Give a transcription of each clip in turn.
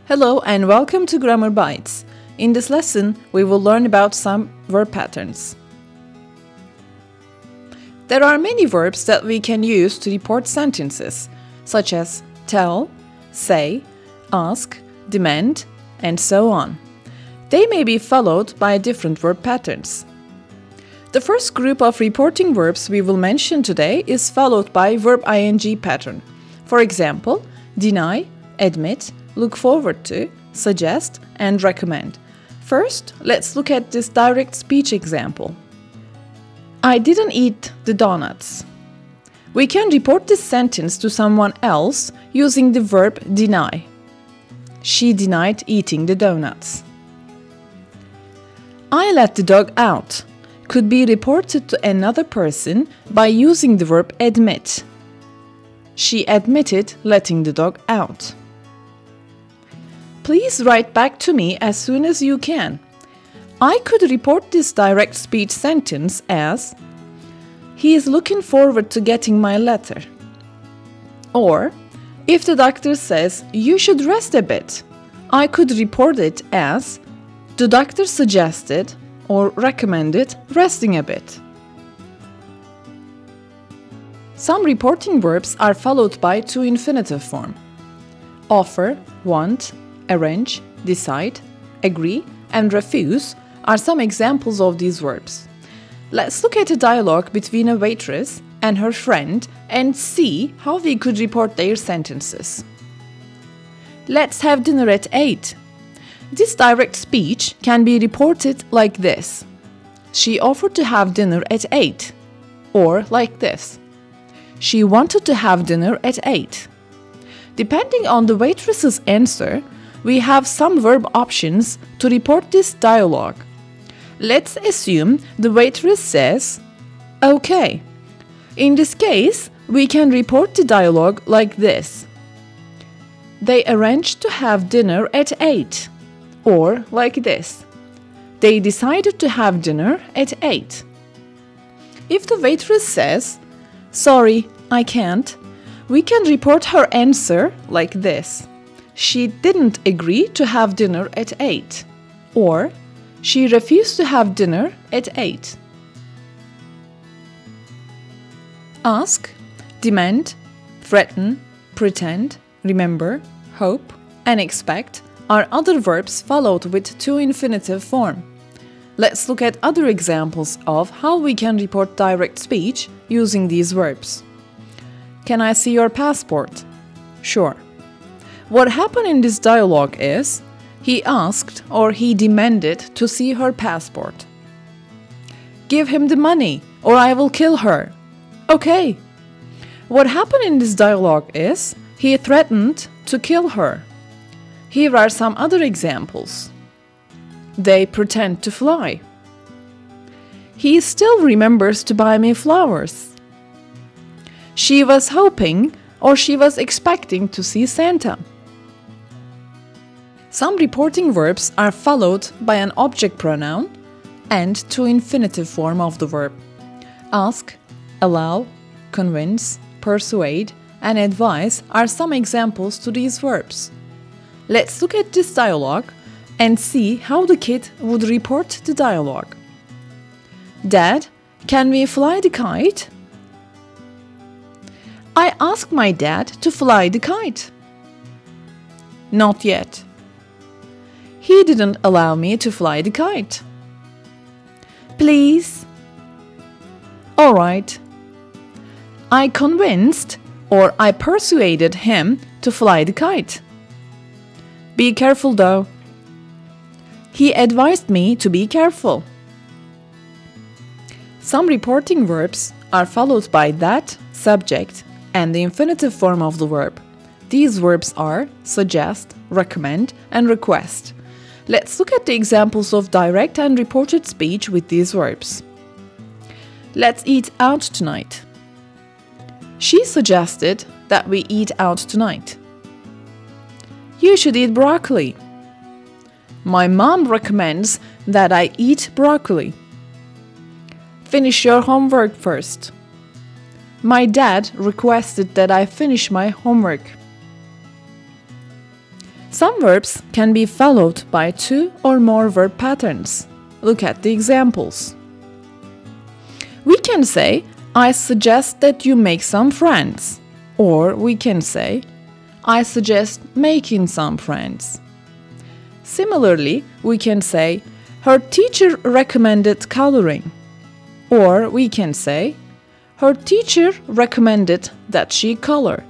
Hello and welcome to Grammar Bites. In this lesson, we will learn about some verb patterns. There are many verbs that we can use to report sentences, such as tell, say, ask, demand, and so on. They may be followed by different verb patterns. The first group of reporting verbs we will mention today is followed by verb ing pattern. For example, deny, admit, look forward to, suggest, and recommend. First, let's look at this direct speech example. I didn't eat the donuts. We can report this sentence to someone else using the verb deny. She denied eating the donuts. I let the dog out could be reported to another person by using the verb admit. She admitted letting the dog out. Please write back to me as soon as you can. I could report this direct speech sentence as he is looking forward to getting my letter. Or, if the doctor says you should rest a bit, I could report it as the doctor suggested or recommended resting a bit. Some reporting verbs are followed by to infinitive form. Offer, want, arrange, decide, agree, and refuse are some examples of these verbs. Let's look at a dialogue between a waitress and her friend and see how we could report their sentences. Let's have dinner at 8. This direct speech can be reported like this. She offered to have dinner at 8. Or like this. She wanted to have dinner at 8. Depending on the waitress's answer, we have some verb options to report this dialogue. Let's assume the waitress says, okay. In this case, we can report the dialogue like this. They arranged to have dinner at 8. Or like this. They decided to have dinner at 8. If the waitress says, sorry, I can't, we can report her answer like this. She didn't agree to have dinner at 8. Or, she refused to have dinner at 8. Ask, demand, threaten, pretend, remember, hope, and expect are other verbs followed with to infinitive form. Let's look at other examples of how we can report direct speech using these verbs. Can I see your passport? Sure. What happened in this dialogue is, he asked or he demanded to see her passport. Give him the money or I will kill her. Okay. What happened in this dialogue is, he threatened to kill her. Here are some other examples. They pretend to fly. He still remembers to buy me flowers. She was hoping or she was expecting to see Santa. Some reporting verbs are followed by an object pronoun and to infinitive form of the verb. Ask, allow, convince, persuade, and advise are some examples to these verbs. Let's look at this dialogue and see how the kid would report the dialogue. Dad, can we fly the kite? I asked my dad to fly the kite. Not yet. He didn't allow me to fly the kite. Please. All right. I convinced or I persuaded him to fly the kite. Be careful though. He advised me to be careful. Some reporting verbs are followed by that, subject, and the infinitive form of the verb. These verbs are suggest, recommend, and request. Let's look at the examples of direct and reported speech with these verbs. Let's eat out tonight. She suggested that we eat out tonight. You should eat broccoli. My mom recommends that I eat broccoli. Finish your homework first. My dad requested that I finish my homework. Some verbs can be followed by 2 or more verb patterns. Look at the examples. We can say, I suggest that you make some friends. Or we can say, I suggest making some friends. Similarly, we can say, her teacher recommended coloring. Or we can say, her teacher recommended that she color.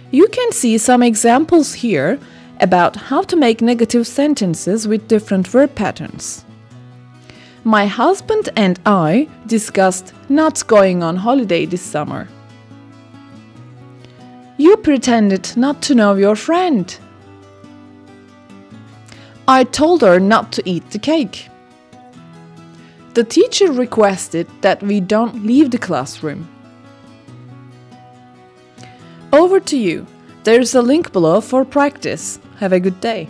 You can see some examples here about how to make negative sentences with different verb patterns. My husband and I discussed not going on holiday this summer. You pretended not to know your friend. I told her not to eat the cake. The teacher requested that we don't leave the classroom. Over to you. There's a link below for practice. Have a good day.